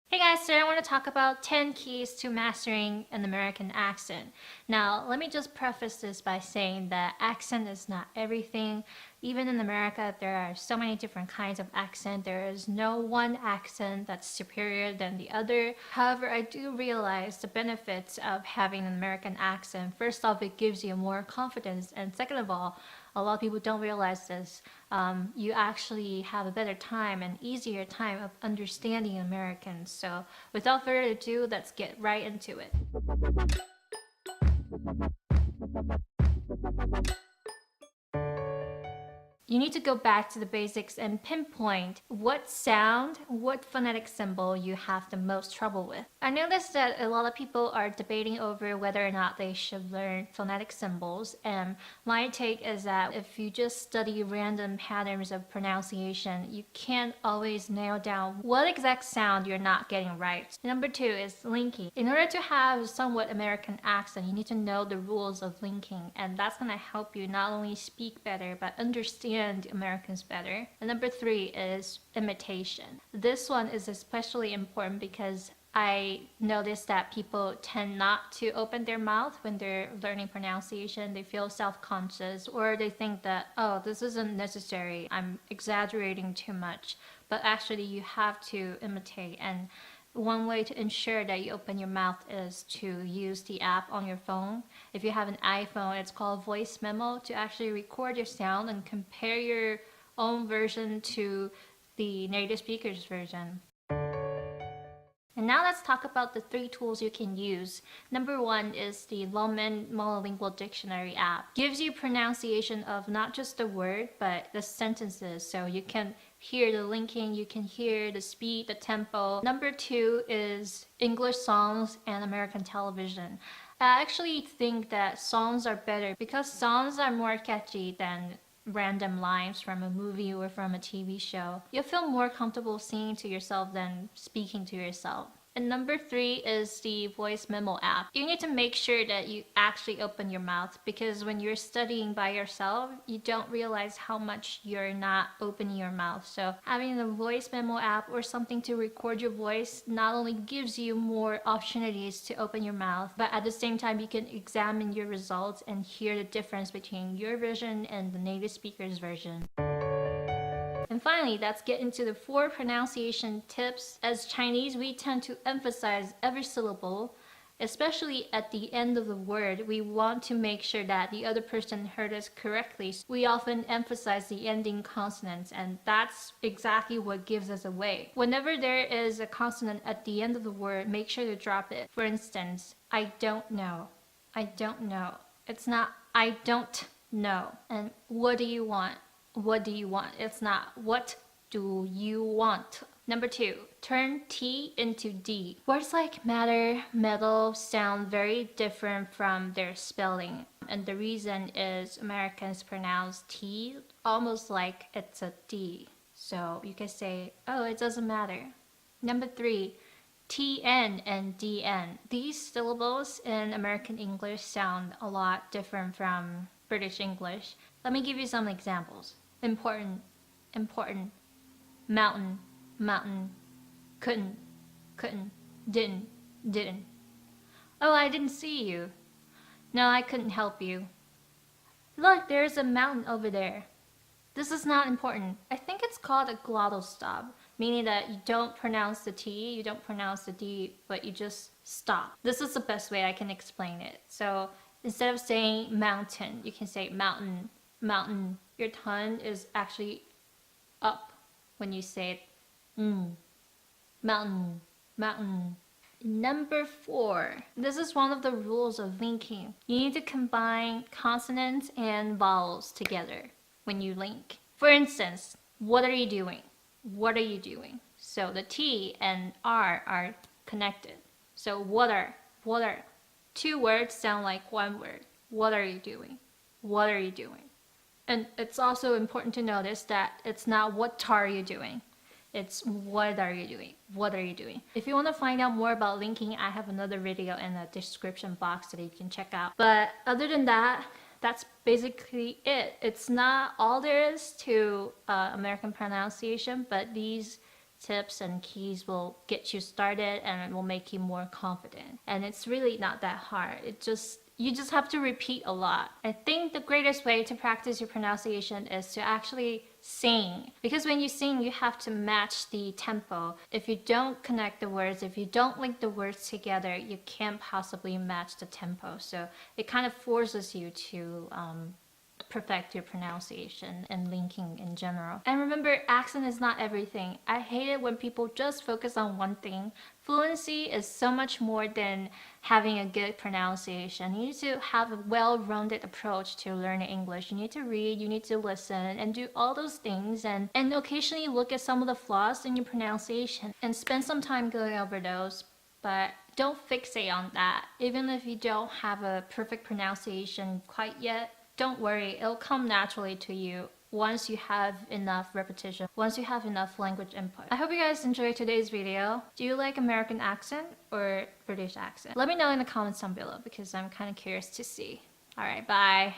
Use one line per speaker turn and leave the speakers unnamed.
Hey guys, today I want to talk about 10 keys to mastering an American accent. Now, let me just preface this by saying that accent is not everything. Even in America, there are so many different kinds of accent. There is no one accent that's superior than the other. However, I do realize the benefits of having an American accent. First off, it gives you more confidence, and second of all, a lot of people don't realize this. You actually have a better time and easier time of understanding Americans. So without further ado, let's get right into it. You need to go back to the basics and pinpoint what sound, what phonetic symbol you have the most trouble with. I noticed that a lot of people are debating over whether or not they should learn phonetic symbols, and my take is that if you just study random patterns of pronunciation, you can't always nail down what exact sound you're not getting right. Number 2 is linking. In order to have a somewhat American accent, you need to know the rules of linking, and that's going to help you not only speak better, but understand Americans better. And number 3 is imitation. This one is especially important because I noticed that people tend not to open their mouth when they're learning pronunciation. They feel self-conscious, or they think that, oh, this isn't necessary, I'm exaggerating too much. But actually you have to imitate, and one way to ensure that you open your mouth is to use the app on your phone. If you have an iPhone, it's called Voice Memo, to actually record your sound and compare your own version to the native speaker's version. And now let's talk about the 3 tools you can use. Number 1 is the Loman Monolingual Dictionary app. Gives you pronunciation of not just the word, but the sentences. So you can hear the linking, you can hear the speed, the tempo. Number 2 is English songs and American television. I actually think that songs are better because songs are more catchy than random lines from a movie or from a TV show. You'll feel more comfortable singing to yourself than speaking to yourself. And number 3 is the Voice Memo App. You need to make sure that you actually open your mouth, because when you're studying by yourself, you don't realize how much you're not opening your mouth. So having the Voice Memo App or something to record your voice not only gives you more opportunities to open your mouth, but at the same time you can examine your results and hear the difference between your version and the native speaker's version. And finally, let's get into the 4 pronunciation tips. As Chinese, we tend to emphasize every syllable, especially at the end of the word. We want to make sure that the other person heard us correctly. We often emphasize the ending consonants, and that's exactly what gives us away. Whenever there is a consonant at the end of the word, make sure to drop it. For instance, I don't know. I don't know. It's not I don't know. And what do you want? What do you want? It's not what do you want. Number 2, turn T into D. Words like matter, metal sound very different from their spelling. And the reason is Americans pronounce T almost like it's a D. So you can say, oh, it doesn't matter. Number 3, TN and DN. These syllables in American English sound a lot different from British English. Let me give you some examples. Important, important. Mountain, mountain. Couldn't, couldn't. Didn't, didn't. Oh, I didn't see you. No, I couldn't help you. Look, there's a mountain over there. This is not important. I think it's called a glottal stop, meaning that you don't pronounce the T, you don't pronounce the D, but you just stop. This is the best way I can explain it. So instead of saying mountain, you can say mountain, mountain. Your tongue is actually up when you say it. Mountain, mountain. Number 4. This is one of the rules of linking. You need to combine consonants and vowels together when you link. For instance, what are you doing? What are you doing? So the T and R are connected. So what are. 2 words sound like 1 word. What are you doing? What are you doing? And it's also important to notice that it's not what are you doing. It's what are you doing? What are you doing? If you want to find out more about linking, I have another video in the description box that you can check out. But other than that, that's basically it. It's not all there is to American pronunciation, but these tips and keys will get you started and it will make you more confident. And it's really not that hard. You just have to repeat a lot. I think the greatest way to practice your pronunciation is to actually sing. Because when you sing, you have to match the tempo. If you don't connect the words, if you don't link the words together, you can't possibly match the tempo. So it kind of forces you to perfect your pronunciation and linking in general. And remember, accent is not everything. I hate it when people just focus on one thing. Fluency is so much more than having a good pronunciation. You need to have a well-rounded approach to learning English. You need to read, you need to listen, and do all those things, and occasionally look at some of the flaws in your pronunciation and spend some time going over those. But don't fixate on that. Even if you don't have a perfect pronunciation quite yet, don't worry, it'll come naturally to you once you have enough repetition, once you have enough language input. I hope you guys enjoyed today's video. Do you like American accent or British accent? Let me know in the comments down below because I'm kind of curious to see. Alright, bye!